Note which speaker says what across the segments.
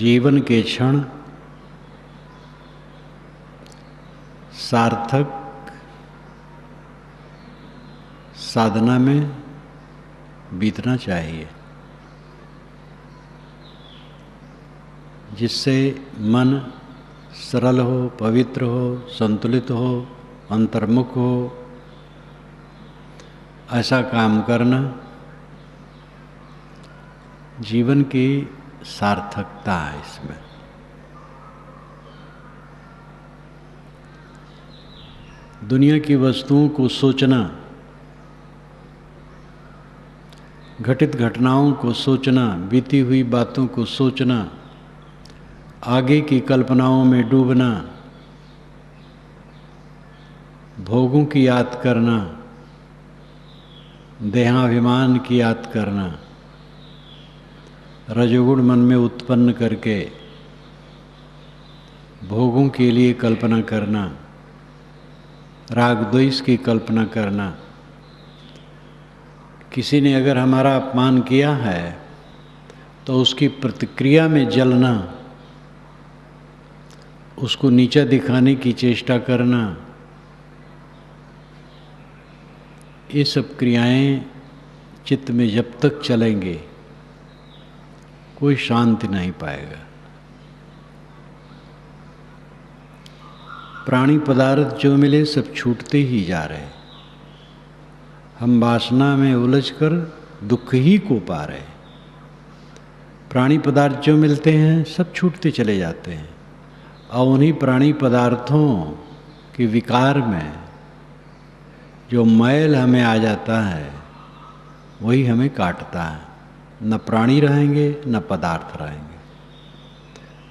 Speaker 1: जीवन के क्षण सार्थक साधना में बीतना चाहिए, जिससे मन सरल हो, पवित्र हो, संतुलित हो, अंतर्मुख हो। ऐसा काम करना जीवन की सार्थकता है। इसमें दुनिया की वस्तुओं को सोचना, घटित घटनाओं को सोचना, बीती हुई बातों को सोचना, आगे की कल्पनाओं में डूबना, भोगों की याद करना, देहाभिमान की याद करना, रजोगुण मन में उत्पन्न करके भोगों के लिए कल्पना करना, राग द्वेष की कल्पना करना। किसी ने अगर हमारा अपमान किया है तो उसकी प्रतिक्रिया में जलना, उसको नीचा दिखाने की चेष्टा करना, ये सब क्रियाएं चित्त में जब तक चलेंगे कोई शांति नहीं पाएगा। प्राणी पदार्थ जो मिले सब छूटते ही जा रहे, हम वासना में उलझकर दुख ही को पा रहे। प्राणी पदार्थ जो मिलते हैं सब छूटते चले जाते हैं, और उन्हीं प्राणी पदार्थों के विकार में जो मैल हमें आ जाता है वही हमें काटता है। न प्राणी रहेंगे, न पदार्थ रहेंगे,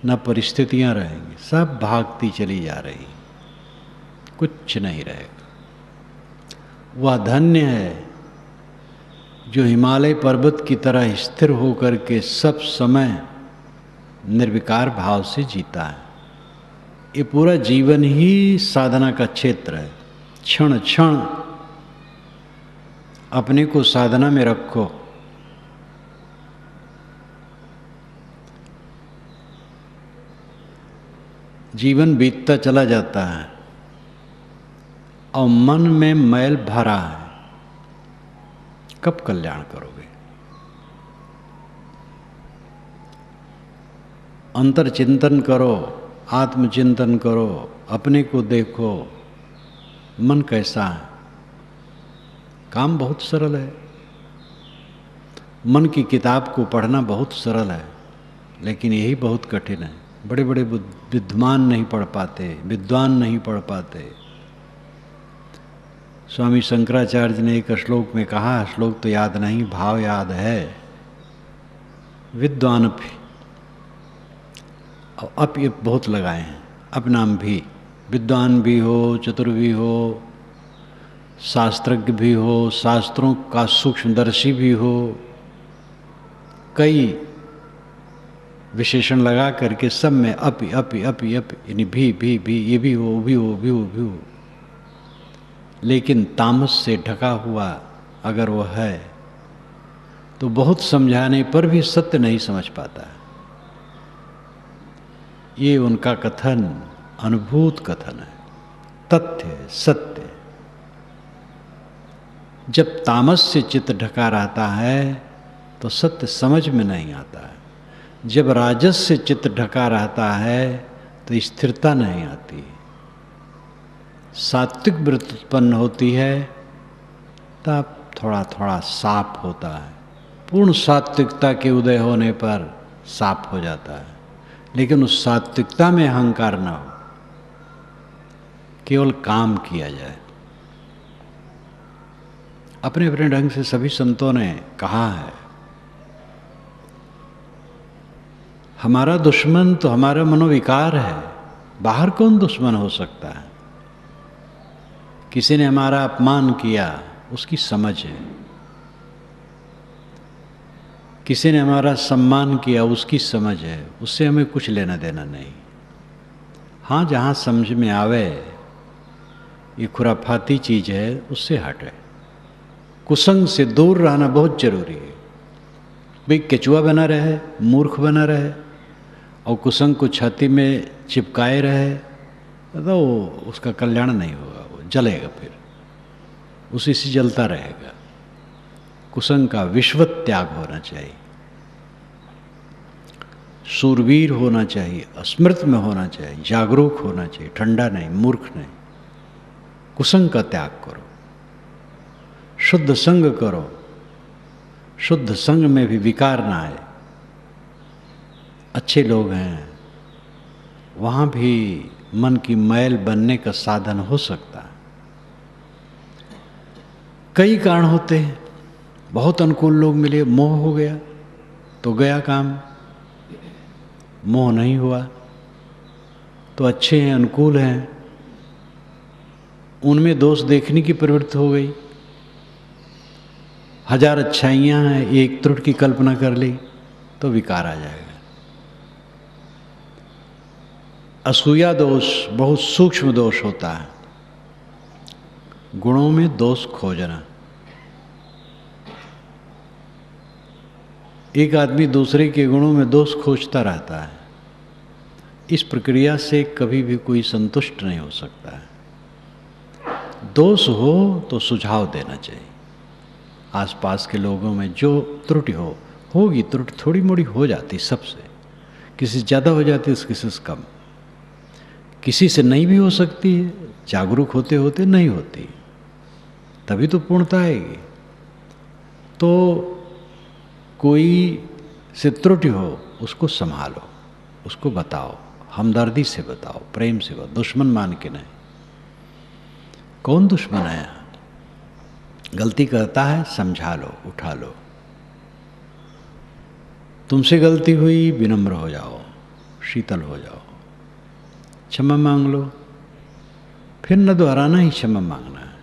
Speaker 1: न परिस्थितियां रहेंगी, सब भागती चली जा रही, कुछ नहीं रहेगा। वह धन्य है जो हिमालय पर्वत की तरह स्थिर होकर के सब समय निर्विकार भाव से जीता है। ये पूरा जीवन ही साधना का क्षेत्र है। क्षण क्षण अपने को साधना में रखो। जीवन बीतता चला जाता है और मन में मैल भरा है, कब कल्याण करोगे? अंतर चिंतन करो, आत्मचिंतन करो, अपने को देखो, मन कैसा है। काम बहुत सरल है। मन की किताब को पढ़ना बहुत सरल है, लेकिन यही बहुत कठिन है। बड़े बड़े विद्वान नहीं पढ़ पाते, विद्वान नहीं पढ़ पाते। स्वामी शंकराचार्य ने एक श्लोक में कहा, श्लोक तो याद नहीं, भाव याद है, विद्वान भी, और अप ये बहुत लगाए हैं, अपनाम भी। विद्वान भी हो, चतुर भी हो, शास्त्रज्ञ भी हो, शास्त्रों का सूक्ष्मदर्शी भी हो, कई विशेषण लगा करके सब में अपि अपि अपि अपि, यानी भी, ये भी हो, वो भी हो, वो भी हो, वो भी हो। लेकिन तामस से ढका हुआ अगर वह है तो बहुत समझाने पर भी सत्य नहीं समझ पाता। ये उनका कथन अनुभूत कथन है, तथ्य सत्य। जब तामस से चित्त ढका रहता है तो सत्य समझ में नहीं आता है। जब राजस से चित्त ढका रहता है तो स्थिरता नहीं आती। सात्विक वृत्ति उत्पन्न होती है तब थोड़ा थोड़ा साफ होता है। पूर्ण सात्विकता के उदय होने पर साफ हो जाता है, लेकिन उस सात्विकता में अहंकार न हो, केवल काम किया जाए। अपने अपने ढंग से सभी संतों ने कहा है, हमारा दुश्मन तो हमारा मनोविकार है, बाहर कौन दुश्मन हो सकता है? किसी ने हमारा अपमान किया, उसकी समझ है। किसी ने हमारा सम्मान किया, उसकी समझ है, उससे हमें कुछ लेना देना नहीं। हाँ, जहाँ समझ में आवे ये खुराफाती चीज है, उससे हटे। कुसंग से दूर रहना बहुत जरूरी है। भाई केचुआ बना रहे, मूर्ख बना रहे, और कुसंग को छाती में चिपकाए रहे तो उसका कल्याण नहीं होगा, वो जलेगा, फिर उसी से जलता रहेगा। कुसंग का विश्वत त्याग होना चाहिए, शूरवीर होना चाहिए, स्मृत में होना चाहिए, जागरूक होना चाहिए, ठंडा नहीं, मूर्ख नहीं। कुसंग का त्याग करो, शुद्ध संग करो, शुद्ध संग में भी विकार ना आए। अच्छे लोग हैं, वहाँ भी मन की मैल बनने का साधन हो सकता है। कई कारण होते हैं, बहुत अनुकूल लोग मिले, मोह हो गया तो गया काम, मोह नहीं हुआ तो अच्छे हैं, अनुकूल हैं, उनमें दोष देखने की प्रवृत्ति हो गई। हजार अच्छाइयाँ हैं, एक त्रुटि की कल्पना कर ली तो विकार आ जाएगा। असूया दोष बहुत सूक्ष्म दोष होता है, गुणों में दोष खोजना। एक आदमी दूसरे के गुणों में दोष खोजता रहता है, इस प्रक्रिया से कभी भी कोई संतुष्ट नहीं हो सकता है। दोष हो तो सुझाव देना चाहिए। आसपास के लोगों में जो त्रुटि होगी, त्रुटि थोड़ी मोड़ी हो जाती सबसे, किसी से ज़्यादा हो जाती है, किसी से कम, किसी से नहीं भी हो सकती है, जागरूक होते होते नहीं होती, तभी तो पूर्णता आएगी। तो कोई से त्रुटि हो उसको संभालो, उसको बताओ, हमदर्दी से बताओ, प्रेम से बताओ, दुश्मन मान के नहीं। कौन दुश्मन है? गलती करता है समझा लो, उठा लो। तुमसे गलती हुई, विनम्र हो जाओ, शीतल हो जाओ, क्षमा मांग लो, फिर न दोहराना ही क्षमा मांगना है।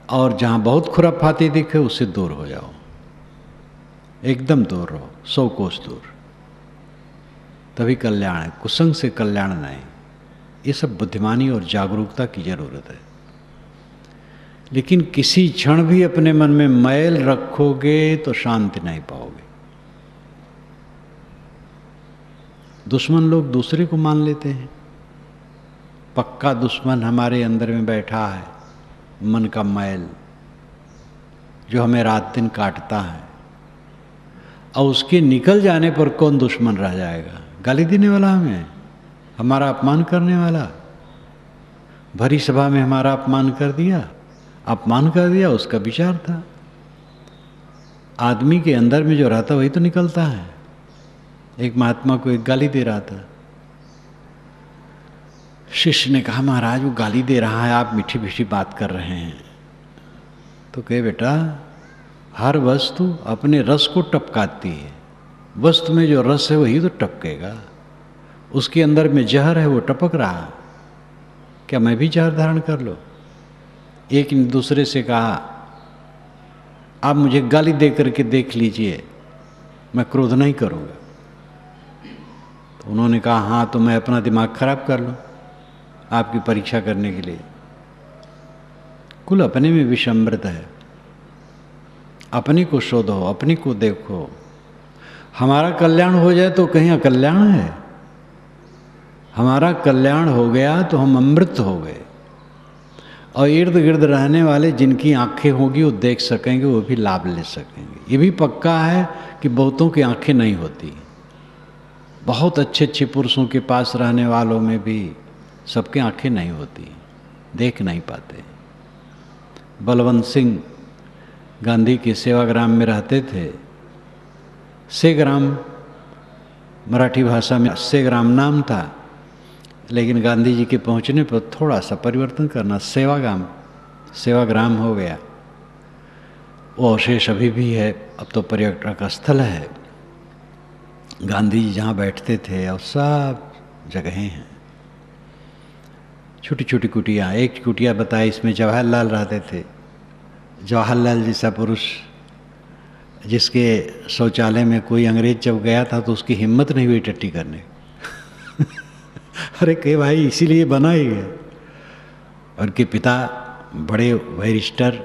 Speaker 1: और जहां बहुत खुराफाती दिखे उससे दूर हो जाओ, एकदम दूर रहो, 100 कोस दूर, तभी कल्याण है। कुसंग से कल्याण नहीं। ये सब बुद्धिमानी और जागरूकता की जरूरत है। लेकिन किसी क्षण भी अपने मन में मैल रखोगे तो शांति नहीं पाओगे। दुश्मन लोग दूसरे को मान लेते हैं, पक्का दुश्मन हमारे अंदर में बैठा है, मन का मैल जो हमें रात दिन काटता है, और उसके निकल जाने पर कौन दुश्मन रह जाएगा? गाली देने वाला हमें, हमारा अपमान करने वाला, भरी सभा में हमारा अपमान कर दिया, उसका विचार था। आदमी के अंदर में जो रहता वही तो निकलता है। एक महात्मा को एक गाली दे रहा था, शिष्य ने कहा महाराज वो गाली दे रहा है, आप मीठी मीठी बात कर रहे हैं। तो कहे बेटा, हर वस्तु अपने रस को टपकाती है, वस्तु में जो रस है वही तो टपकेगा, उसके अंदर में जहर है वो टपक रहा, क्या मैं भी जहर धारण कर लो? एक ने दूसरे से कहा आप मुझे गाली दे करके देख लीजिए, मैं क्रोध नहीं करूँगा। तो उन्होंने कहा हाँ, तो मैं अपना दिमाग खराब कर लूँ आपकी परीक्षा करने के लिए। कुल अपने में विषमृत है, अपने को शोधो, अपने को देखो। हमारा कल्याण हो जाए तो कहीं अकल्याण है, हमारा कल्याण हो गया तो हम अमृत हो गए। और इर्द गिर्द रहने वाले जिनकी आंखें होगी वो देख सकेंगे, वो भी लाभ ले सकेंगे। ये भी पक्का है कि बहुतों की आंखें नहीं होती, बहुत अच्छे अच्छे पुरुषों के पास रहने वालों में भी सबकी आंखें नहीं होती, देख नहीं पाते। बलवंत सिंह गांधी के सेवाग्राम में रहते थे। सेग्राम मराठी भाषा में सेग्राम नाम था, लेकिन गांधी जी के पहुंचने पर थोड़ा सा परिवर्तन करना, सेवाग्राम हो गया। वो अवशेष अभी भी है, अब तो पर्यटक स्थल है। गांधी जी जहाँ बैठते थे और सब जगहें हैं, छोटी छोटी कुटियाँ। एक कुटिया बताई, इसमें जवाहरलाल रहते थे। जवाहरलाल जैसा पुरुष जिसके शौचालय में कोई अंग्रेज जब गया था तो उसकी हिम्मत नहीं हुई टट्टी करने। अरे के भाई इसीलिए बना ही है। उनके पिता बड़े बैरिस्टर,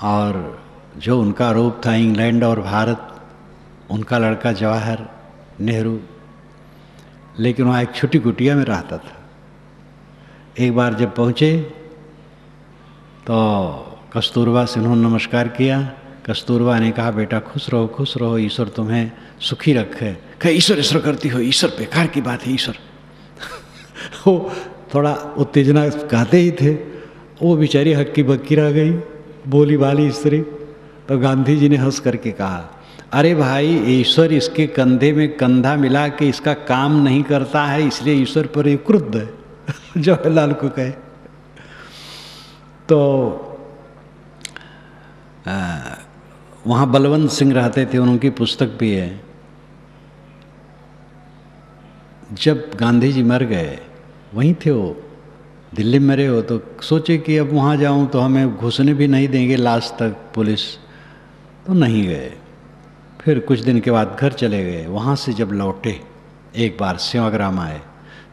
Speaker 1: और जो उनका आरोप था इंग्लैंड और भारत उनका लड़का जवाहर नेहरू, लेकिन वहाँ एक छोटी कुटिया में रहता था। एक बार जब पहुँचे तो कस्तूरबा से उन्होंने नमस्कार किया। कस्तूरबा ने कहा, बेटा खुश रहो, ईश्वर तुम्हें सुखी रखे। कहे, ईश्वर ईश्वर करती हो, ईश्वर बेकार की बात है, ईश्वर। वो थोड़ा उत्तेजना कहते ही थे, वो बेचारी हक्की बक्की रह गई, बोली वाली स्त्री। तो गांधी जी ने हंस करके कहा, अरे भाई, ईश्वर इसके कंधे में कंधा मिला के इसका काम नहीं करता है, इसलिए ईश्वर पर ये क्रुद्ध है। जवाहरलाल को कहे तो वहाँ बलवंत सिंह रहते थे, उनकी पुस्तक भी है। जब गांधी जी मर गए, वहीं थे वो, दिल्ली में मरे हो, तो सोचे कि अब वहाँ जाऊँ तो हमें घुसने भी नहीं देंगे लास्ट तक पुलिस, तो नहीं गए। फिर कुछ दिन के बाद घर चले गए। वहाँ से जब लौटे, एक बार सेवाग्राम आए,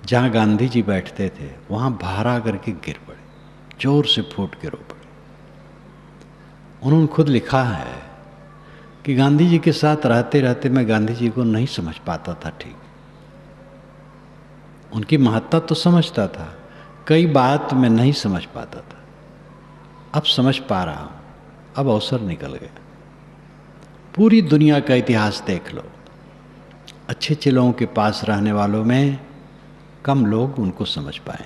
Speaker 1: जहाँ गांधी जी बैठते थे, वहाँ बाहर आकर के गिर पड़े, जोर से फूट के रो पड़े। उन्होंने खुद लिखा है कि गांधी जी के साथ रहते रहते मैं गांधी जी को नहीं समझ पाता था ठीक। उनकी महत्ता तो समझता था, कई बात मैं नहीं समझ पाता था, अब समझ पा रहा हूँ, अब अवसर निकल गया। पूरी दुनिया का इतिहास देख लो, अच्छे अच्छे लोगों के पास रहने वालों में कम लोग उनको समझ पाए।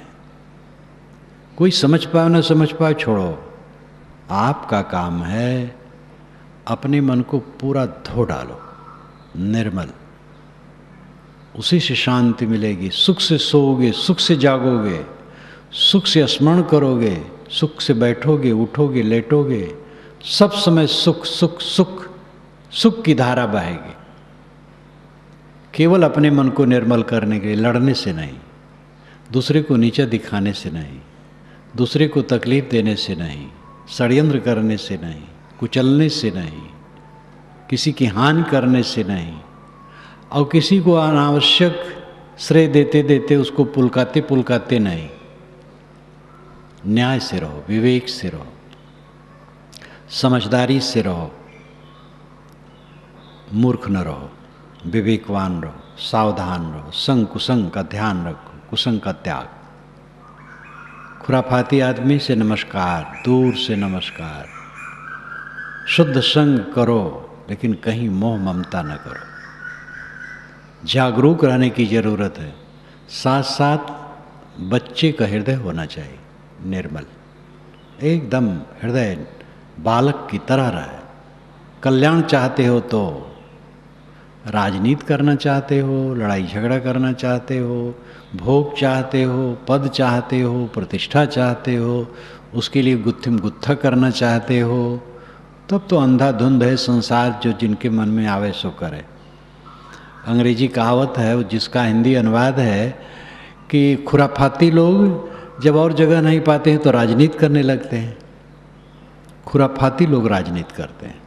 Speaker 1: कोई समझ पाए ना समझ पाए छोड़ो, आपका काम है अपने मन को पूरा धो डालो, निर्मल, उसी से शांति मिलेगी। सुख से सोओगे, सुख से जागोगे, सुख से स्मरण करोगे, सुख से बैठोगे, उठोगे, लेटोगे, सब समय सुख सुख सुख, सुख की धारा बहेगी। केवल अपने मन को निर्मल करने के लिए, लड़ने से नहीं, दूसरे को नीचा दिखाने से नहीं, दूसरे को तकलीफ देने से नहीं, षड्यंत्र करने से नहीं, कुचलने से नहीं, किसी की हानि करने से नहीं, और किसी को अनावश्यक श्रेय देते देते उसको पुलकाते पुलकाते नहीं। न्याय से रहो, विवेक से रहो, समझदारी से रहो, मूर्ख न रहो, विवेकवान रहो, सावधान रहो, संग कुसंग का ध्यान रखो, कुसंग का त्याग। खुराफाती आदमी से नमस्कार, दूर से नमस्कार, शुद्ध संग करो, लेकिन कहीं मोह ममता न करो। जागरूक रहने की जरूरत है, साथ साथ बच्चे का हृदय होना चाहिए निर्मल, एकदम हृदय बालक की तरह रहे। कल्याण चाहते हो तो राजनीति करना चाहते हो, लड़ाई झगड़ा करना चाहते हो, भोग चाहते हो, पद चाहते हो, प्रतिष्ठा चाहते हो, उसके लिए गुत्थिम गुत्था करना चाहते हो, तब तो अंधाधुंध है संसार, जो जिनके मन में आवे सो करे। अंग्रेजी कहावत है, जिसका हिंदी अनुवाद है कि खुराफाती लोग जब और जगह नहीं पाते हैं तो राजनीति करने लगते हैं। खुराफाती लोग राजनीति करते हैं,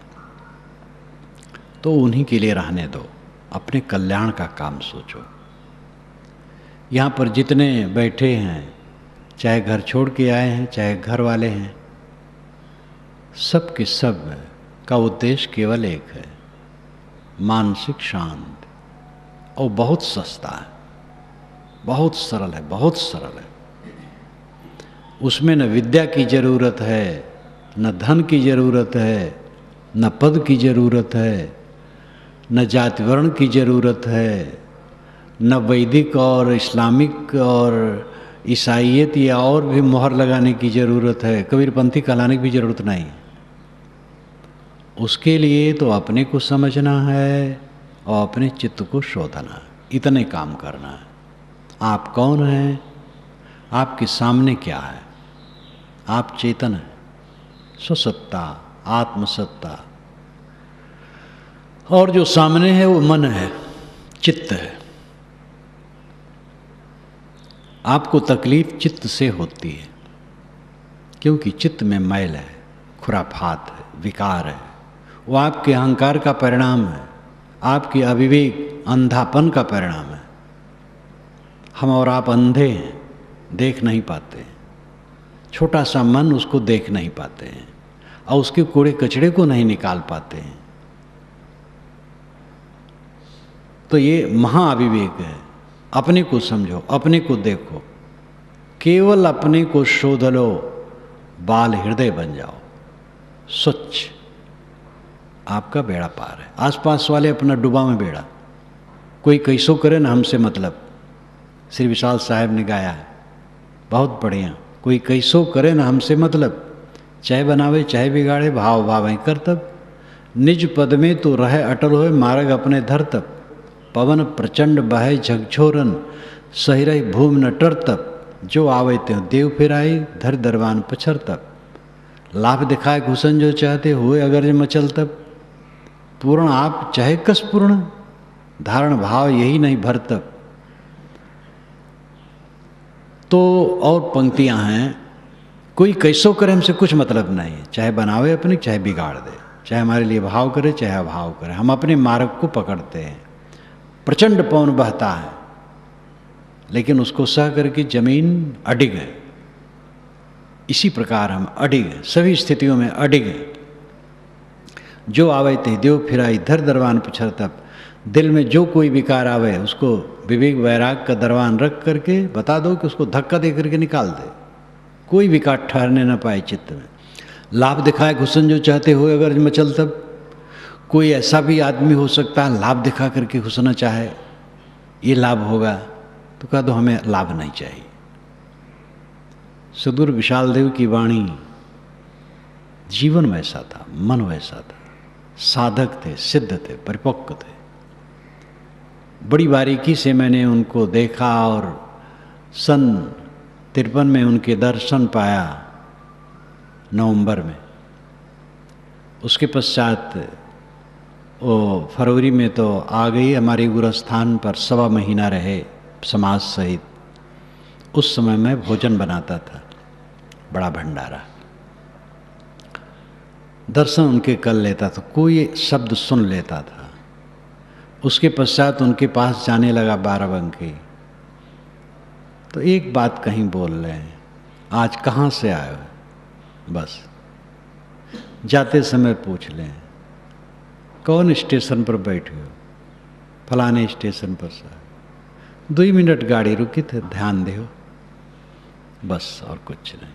Speaker 1: तो उन्हीं के लिए रहने दो, अपने कल्याण का काम सोचो। यहाँ पर जितने बैठे हैं, चाहे घर छोड़ के आए हैं, चाहे घर वाले हैं, सब के सब का उद्देश्य केवल एक है, मानसिक शांति। और बहुत सस्ता है, बहुत सरल है, बहुत सरल है। उसमें न विद्या की जरूरत है, न धन की जरूरत है, न पद की जरूरत है, न जाति वर्ण की जरूरत है, न वैदिक और इस्लामिक और ईसाइयत या और भी मोहर लगाने की जरूरत है, कबीरपंथी कहलाने की भी जरूरत नहीं। उसके लिए तो अपने को समझना है और अपने चित्त को शोधना, इतने काम करना है। आप कौन हैं, आपके सामने क्या है? आप चेतन हैं, स्वसत्ता, आत्मसत्ता, और जो सामने है वो मन है, चित्त है। आपको तकलीफ चित्त से होती है, क्योंकि चित्त में मैल है, खुराफात है, विकार है। वो आपके अहंकार का परिणाम है, आपकी अविवेक, अंधापन का परिणाम है। हम और आप अंधे हैं, देख नहीं पाते। छोटा सा मन उसको देख नहीं पाते हैं, और उसके कूड़े कचड़े को नहीं निकाल पाते हैं। तो ये महाअविवेक है। अपने को समझो, अपने को देखो, केवल अपने को शोध लो, बाल हृदय बन जाओ, स्वच्छ, आपका बेड़ा पार है। आसपास वाले अपना डूबा में बेड़ा, कोई कैसो करे ना हमसे मतलब। श्री विशाल साहब ने गाया है, बहुत बढ़िया। कोई कैसो करे ना हमसे मतलब, चाहे बनावे चाहे बिगाड़े, भाव भावें करतब। निज पद में तो रहे अटल होए, मार्ग अपने धर तब। पवन प्रचंड बहे झकझोरन, सही रही भूमि न टर तब। जो आवे त्यों देव फिराई, धर दरबान पछर तब। लाभ दिखाए घुसन जो चाहते, हुए अगर मचल तब। पूर्ण आप चाहे कस पूर्ण, धारण भाव यही नहीं भर तब। तो और पंक्तियां हैं, कोई कैसो करे हमसे कुछ मतलब नहीं, चाहे बनावे अपने चाहे बिगाड़ दे, चाहे हमारे लिए भाव करे चाहे अभाव करे, हम अपने मार्ग को पकड़ते हैं। प्रचंड पवन बहता है लेकिन उसको सह करके जमीन अडिग है। इसी प्रकार हम अडिग हैं, सभी स्थितियों में अडिग हैं। जो आवे ते देव फिराई, धर दरबान पछर तब। दिल में जो कोई विकार आवे उसको विवेक वैराग का दरबान रख करके बता दो कि उसको धक्का दे करके निकाल दे, कोई विकार ठहरने न पाए चित्त में। लाभ दिखाए घुसन जो चाहते हो अगर मचल तब। कोई ऐसा भी आदमी हो सकता है लाभ दिखा करके घुसना चाहे, ये लाभ होगा, तो कह दो हमें लाभ नहीं चाहिए। सदगुरु विशाल देव की वाणी, जीवन वैसा था, मन वैसा था, साधक थे, सिद्ध थे, परिपक्व थे। बड़ी बारीकी से मैंने उनको देखा और सन 53 में उनके दर्शन पाया नवंबर में। उसके पश्चात वो फरवरी में तो आ गई हमारे गुरुस्थान पर, 1.25 महीना रहे समाज सहित। उस समय मैं भोजन बनाता था, बड़ा भंडारा, दर्शन उनके कर लेता था, कोई शब्द सुन लेता था। उसके पश्चात उनके पास जाने लगा 12 तो एक बात कहीं बोल रहे हैं, आज कहाँ से आए हो, बस जाते समय पूछ लें कौन स्टेशन पर बैठे हो, फलाने स्टेशन पर सर। 2 मिनट गाड़ी रुकी थे, ध्यान दो, बस और कुछ नहीं।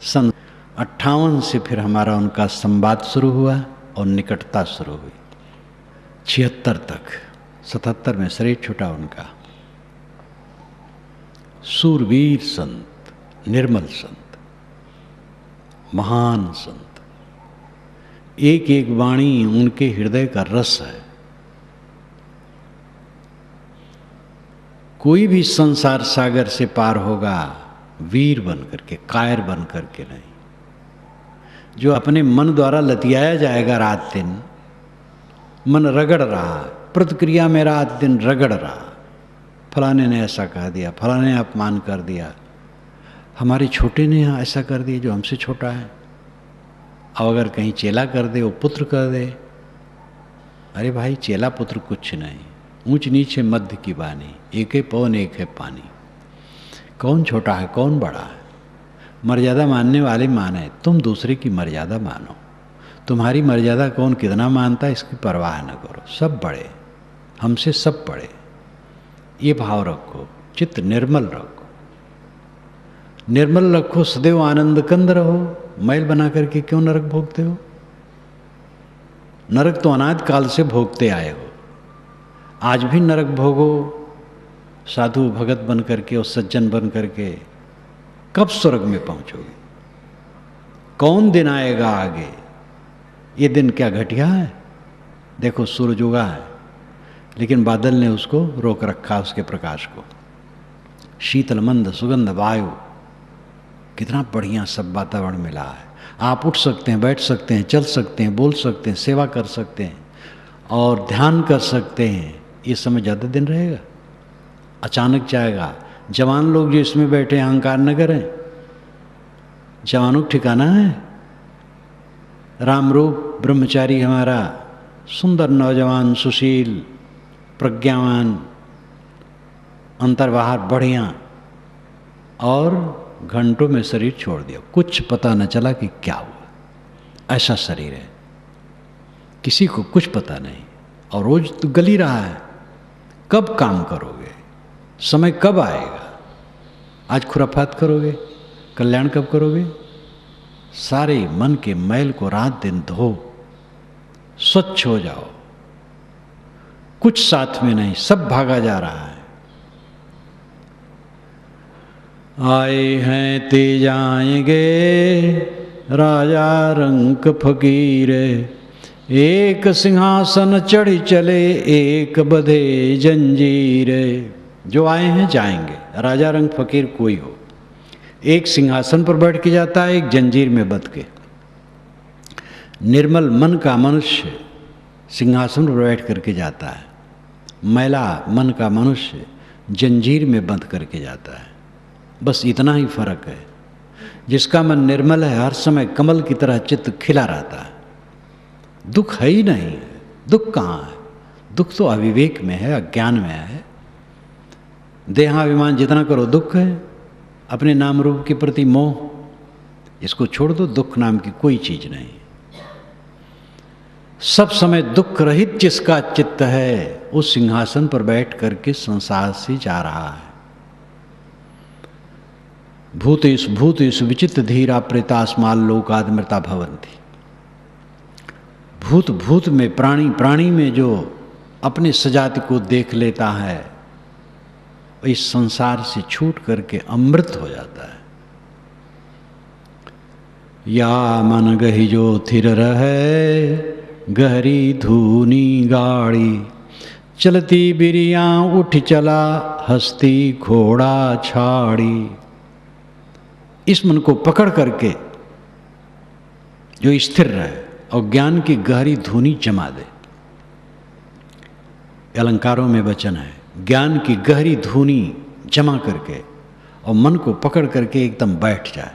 Speaker 1: सन 58 से फिर हमारा उनका संवाद शुरू हुआ और निकटता शुरू हुई। 76 तक, 77 में शरीर छूटा उनका। सूरवीर संत, निर्मल संत, महान संत, एक एक वाणी उनके हृदय का रस है। कोई भी संसार सागर से पार होगा वीर बन करके, कायर बन करके नहीं। जो अपने मन द्वारा लतियाया जाएगा रात दिन, मन रगड़ रहा, प्रतिक्रिया में रात दिन रगड़ रहा, फलाने ने ऐसा कह दिया, फलाने ने अपमान कर दिया, हमारे छोटे ने ऐसा कर दिया जो हमसे छोटा है। अब अगर कहीं चेला कर दे, वो पुत्र कर दे, अरे भाई चेला पुत्र कुछ नहीं, ऊंच नीचे मध्य की बानी, एक है पवन एक है पानी। कौन छोटा है कौन बड़ा है, मर्यादा मानने वाले माने, तुम दूसरे की मर्यादा मानो। तुम्हारी मर्यादा कौन कितना मानता है इसकी परवाह न करो, सब बड़े, हमसे सब बड़े। ये भाव रखो, चित्त निर्मल रखो, निर्मल रखो, सदैव आनंद कंद रहो। मैल बना करके क्यों नरक भोगते हो? नरक तो अनाद काल से भोगते आए हो, आज भी नरक भोगो साधु भगत बन करके और सज्जन बन करके। कब स्वर्ग में पहुंचोगे? कौन दिन आएगा आगे? ये दिन क्या घटिया है? देखो सूरज उगा है लेकिन बादल ने उसको रोक रखा, उसके प्रकाश को। शीतल मंद सुगंध वायु, कितना बढ़िया सब वातावरण मिला है। आप उठ सकते हैं, बैठ सकते हैं, चल सकते हैं, बोल सकते हैं, सेवा कर सकते हैं और ध्यान कर सकते हैं। ये समय ज़्यादा दिन रहेगा? अचानक जाएगा। जवान लोग जो इसमें बैठे अहंकार न करें, जवानों को ठिकाना है। राम रूप ब्रह्मचारी हमारा सुंदर नौजवान, सुशील, प्रज्ञावान, अंतर्बाहर बढ़िया, और घंटों में शरीर छोड़ दिया, कुछ पता न चला कि क्या हुआ। ऐसा शरीर है, किसी को कुछ पता नहीं, और रोज तो गल ही रहा है। कब काम करोगे? समय कब आएगा? आज खुराफात करोगे, कल्याण कब करोगे? सारे मन के मैल को रात दिन धो, स्वच्छ हो जाओ। कुछ साथ में नहीं, सब भागा जा रहा है। आए हैं ते जाएंगे राजा रंक फकीर, एक सिंहासन चढ़ी चले एक बधे जंजीर। जो आए हैं जाएंगे, राजा रंग फकीर कोई हो, एक सिंहासन पर बैठ के जाता है, एक जंजीर में बंध के। निर्मल मन का मनुष्य सिंहासन पर बैठ करके जाता है, मैला मन का मनुष्य जंजीर में बंध करके जाता है। बस इतना ही फर्क है। जिसका मन निर्मल है हर समय कमल की तरह चित्त खिला रहता है, दुख है ही नहीं है। दुख कहाँ है? दुख तो अविवेक में है, अज्ञान में है। देहाभिमान जितना करो दुख है, अपने नाम रूप के प्रति मोह, इसको छोड़ दो, दुख नाम की कोई चीज नहीं। सब समय दुख रहित जिसका चित्त है, उस सिंहासन पर बैठ करके संसार से जा रहा है। भूतेषु विचित्र धीरा प्रेतास्माल लोकादमृता भवन्ति। भूत भूत में, प्राणी प्राणी में जो अपने सजाति को देख लेता है, इस संसार से छूट करके अमृत हो जाता है। या मन गही जो थिर रहे, गहरी धूनी गाड़ी, चलती बिरिया उठ चला, हस्ती घोड़ा छाड़ी। इस मन को पकड़ करके जो स्थिर रहे और ज्ञान की गहरी धूनी जमा दे। अलंकारों में वचन है, ज्ञान की गहरी धूनी जमा करके और मन को पकड़ करके एकदम बैठ जाए।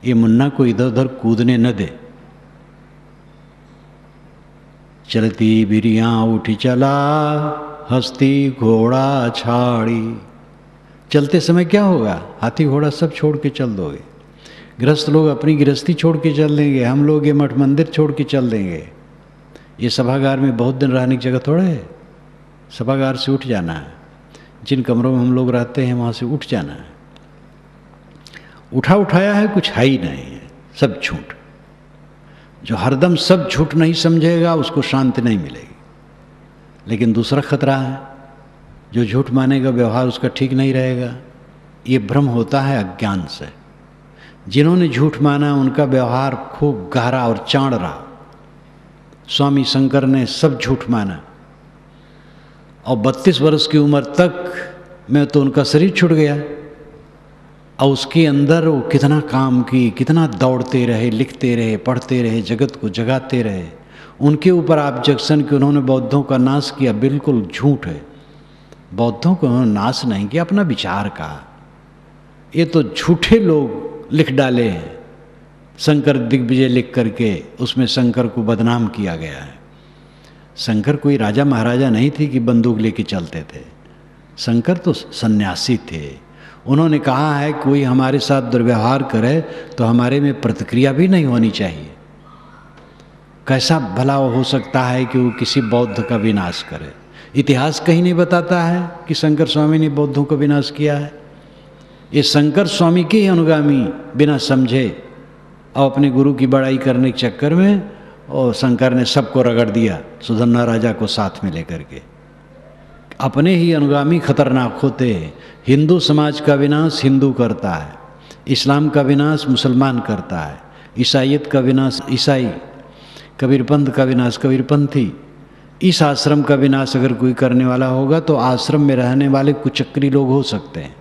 Speaker 1: ये मुन्ना को इधर उधर कूदने न दे। चलती बिरिया उठी चला, हस्ती घोड़ा छाड़ी। चलते समय क्या होगा? हाथी घोड़ा सब छोड़ के चल दोगे। गृहस्थ लोग अपनी गृहस्थी छोड़ के चल देंगे, हम लोग ये मठ मंदिर छोड़ के चल देंगे। ये सभागार में बहुत दिन रहने की जगह थोड़ा है। सभागार से उठ जाना है, जिन कमरों में हम लोग रहते हैं वहाँ से उठ जाना है। उठा उठाया है कुछ है ही नहीं है, सब झूठ। जो हरदम सब झूठ नहीं समझेगा उसको शांति नहीं मिलेगी। लेकिन दूसरा खतरा है, जो झूठ मानेगा व्यवहार उसका ठीक नहीं रहेगा। ये भ्रम होता है अज्ञान से। जिन्होंने झूठ माना उनका व्यवहार खूब गहरा और चाण रहा। स्वामी शंकर ने सब झूठ माना और 32 वर्ष की उम्र तक में तो उनका शरीर छूट गया। और उसके अंदर वो कितना काम की, कितना दौड़ते रहे, लिखते रहे, पढ़ते रहे, जगत को जगाते रहे। उनके ऊपर ऑब्जेक्शन कि उन्होंने बौद्धों का नाश किया, बिल्कुल झूठ है। बौद्धों को उन्होंने नाश नहीं किया, अपना विचार कहा। ये तो झूठे लोग लिख डाले हैं। शंकर दिग्विजय लिख करके उसमें शंकर को बदनाम किया गया है। शंकर कोई राजा महाराजा नहीं थे कि बंदूक लेके चलते थे। शंकर तो सन्यासी थे। उन्होंने कहा है कोई हमारे साथ दुर्व्यवहार करे तो हमारे में प्रतिक्रिया भी नहीं होनी चाहिए। कैसा भला हो सकता है कि वो किसी बौद्ध का विनाश करे? इतिहास कहीं नहीं बताता है कि शंकर स्वामी ने बौद्धों का विनाश किया है। ये शंकर स्वामी के ही अनुगामी बिना समझे और अपने गुरु की बड़ाई करने के चक्कर में और शंकर ने सबको रगड़ दिया, सुधन्ना राजा को साथ में लेकर के। अपने ही अनुगामी खतरनाक होते हैं। हिंदू समाज का विनाश हिंदू करता है, इस्लाम का विनाश मुसलमान करता है, ईसाइयत का विनाश ईसाई, कबीरपंथ का विनाश कबीरपंथी। इस आश्रम का विनाश अगर कोई करने वाला होगा तो आश्रम में रहने वाले कुचक्री लोग हो सकते हैं।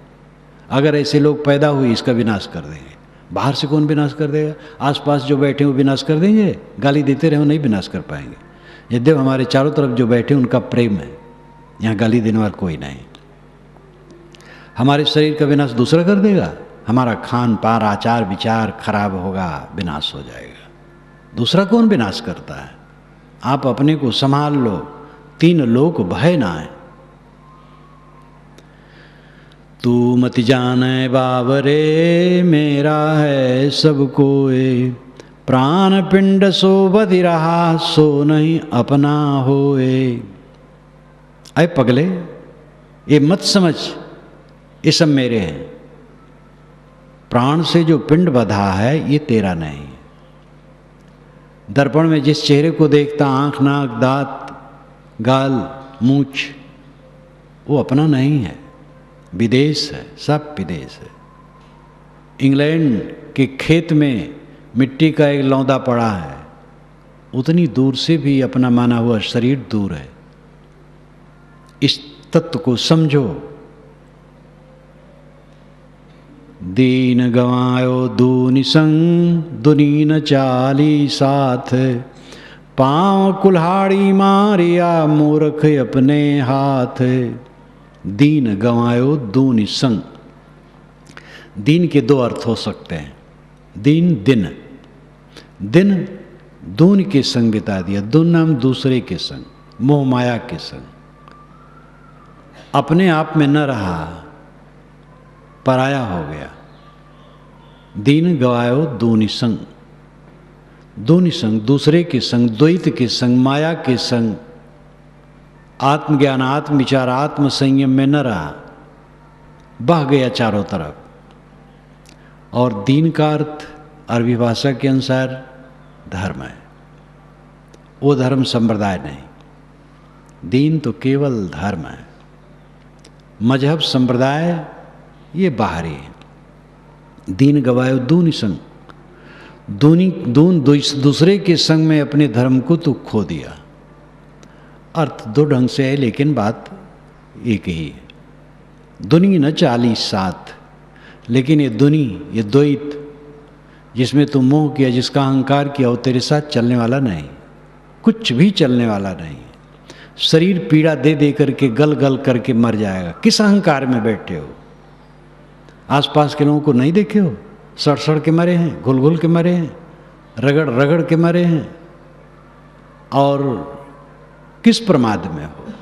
Speaker 1: अगर ऐसे लोग पैदा हुए इसका विनाश कर देंगे। बाहर से कौन विनाश कर देगा? आसपास जो बैठे वो विनाश कर देंगे। गाली देते रहे नहीं विनाश कर पाएंगे। यद्यप हमारे चारों तरफ जो बैठे उनका प्रेम है, यहाँ गाली देने वाला कोई नहीं। हमारे शरीर का विनाश दूसरा कर देगा। हमारा खान पान आचार विचार खराब होगा, विनाश हो जाएगा। दूसरा कौन विनाश करता है? आप अपने को संभाल लो, 3 लोक भय ना है। तू मत जाने बाबरे, मेरा है सब कोय, प्राण पिंड सो बधि रहा, सो नहीं अपना होए। अय पगले, ये मत समझ ये सब मेरे हैं। प्राण से जो पिंड बंधा है ये तेरा नहीं है। दर्पण में जिस चेहरे को देखता, आंख, नाक, दांत, गाल, मूंछ, वो अपना नहीं है, विदेश है, सब विदेश है। इंग्लैंड के खेत में मिट्टी का एक लौंदा पड़ा है, उतनी दूर से भी अपना माना हुआ शरीर दूर है। इस तत्व को समझो। दीन गवायो दूनि संग, दुनी न चाली साथ, पांव कुल्हाड़ी मारिया मूर्ख अपने हाथ। दीन गवायो दूनि संग। दीन के दो अर्थ हो सकते हैं। दीन दिन, दिन दून के संग बिता दिया। दून नाम दूसरे के संग, मोह माया के संग, अपने आप में न रहा, पराया हो गया। दीन गवायो दूनि संग। दूनि संग, दूसरे के संग, द्वैत के संग, माया के संग, आत्मज्ञान, आत्म विचार, आत्म संयम में न रहा, बह गया चारों तरफ। और दीन का अर्थ अरबी भाषा के अनुसार धर्म है। वो धर्म संप्रदाय नहीं, दीन तो केवल धर्म है। मजहब संप्रदाय ये बाहरी है। दीन गवायो दूनि संग, दून दूसरे के संग में अपने धर्म को तो खो दिया। अर्थ दो ढंग से है लेकिन बात एक ही है। दुनी न चाली साथ, लेकिन ये दुनी, ये द्वैत जिसमें तुम मोह किया, जिसका अहंकार किया, वो तेरे साथ चलने वाला नहीं, कुछ भी चलने वाला नहीं। शरीर पीड़ा दे दे करके गल गल करके मर जाएगा। किस अहंकार में बैठे हो? आसपास के लोगों को नहीं देखे हो? सड़ सड़ के मरे हैं, घुल घुल के मरे हैं, रगड़ रगड़ के मरे हैं। और किस प्रमाद में हो?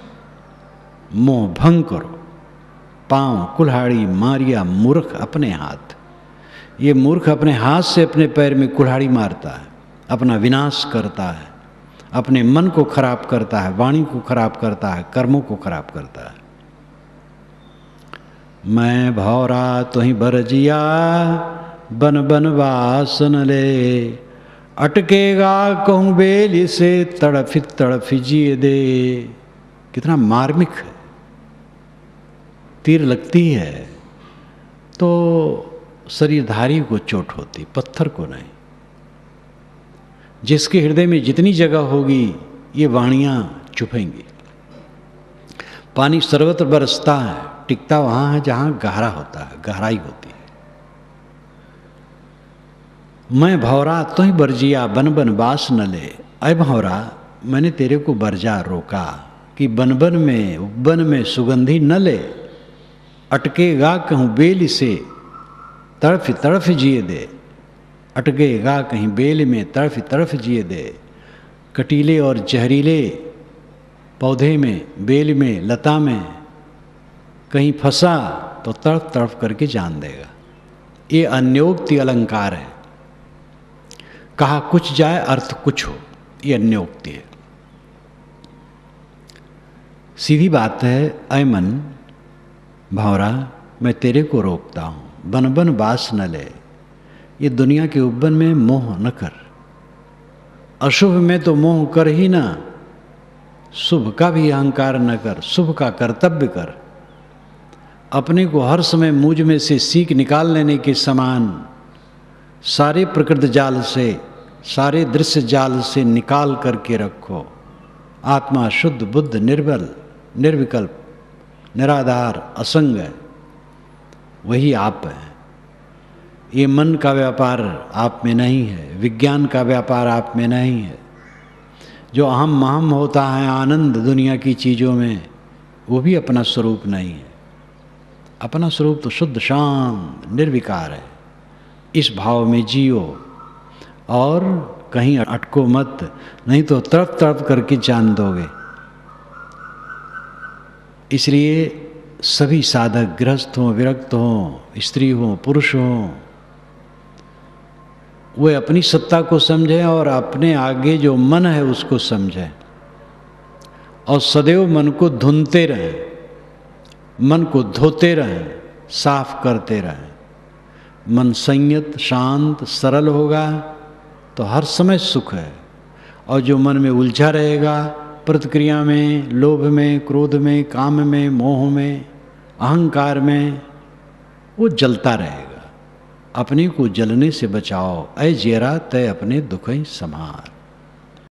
Speaker 1: मोह भंग करो। पांव कुल्हाड़ी मारिया मूर्ख अपने हाथ। ये मूर्ख अपने हाथ से अपने पैर में कुल्हाड़ी मारता है, अपना विनाश करता है, अपने मन को खराब करता है, वाणी को खराब करता है, कर्मों को खराब करता है। मैं भौरा तुहि बरजिया, बन बन वासन ले, अटकेगा कहूँ बेली से, तड़फी तड़फी जिए दे। कितना मार्मिक है। तीर लगती है तो शरीरधारी को चोट होती, पत्थर को नहीं। जिसके हृदय में जितनी जगह होगी ये वाणियां चुभेंगी। पानी सर्वत्र बरसता है, टिकता वहां है जहां गहरा होता है, गहराई होती है। मैं भौरा तुहि बरजिया, बन बन बास न ले। अय भौरा, मैंने तेरे को बरजा रोका कि बन बन में सुगंधी न ले। अटकेगा कहूँ बेल से, तड़फ तड़फ जिए दे। अटकेगा कहीं बेल में, तड़फ तड़फ जिए दे। कटीले और जहरीले पौधे में, बेल में, लता में कहीं फंसा तो तड़फ तड़फ करके जान देगा। ये अन्योक्ति अलंकार है। कहा कुछ जाए अर्थ कुछ हो, ये अन्योक्ति है। सीधी बात है। ऐ मन भंवरा, मैं तेरे को रोकता हूँ, बन बन बास न ले। ये दुनिया के उब्बन में मोह न कर। अशुभ में तो मोह कर ही ना, शुभ का भी अहंकार न कर, शुभ का कर्तव्य कर। अपने को हर समय मुझ में से सीख निकाल लेने के समान सारे प्रकृति जाल से, सारे दृश्य जाल से निकाल करके रखो। आत्मा शुद्ध, बुद्ध, निर्बल, निर्विकल्प, निराधार, असंग है, वही आप है। ये मन का व्यापार आप में नहीं है, विज्ञान का व्यापार आप में नहीं है। जो अहम महम होता है आनंद दुनिया की चीज़ों में, वो भी अपना स्वरूप नहीं है। अपना स्वरूप तो शुद्ध शांत निर्विकार है। इस भाव में जियो और कहीं अटको मत, नहीं तो तड़प तड़प करके जान दोगे। इसलिए सभी साधक गृहस्थ हों, विरक्त हों, स्त्री हों, पुरुष हों, वे अपनी सत्ता को समझें और अपने आगे जो मन है उसको समझें। और सदैव मन को धुनते रहें, मन को धोते रहें, साफ करते रहें। मन संयत, शांत, सरल होगा तो हर समय सुख है। और जो मन में उलझा रहेगा, प्रतिक्रिया में, लोभ में, क्रोध में, काम में, मोह में, अहंकार में, वो जलता रहेगा। अपने को जलने से बचाओ। ऐ जेरा तय अपने दुख ही संभार।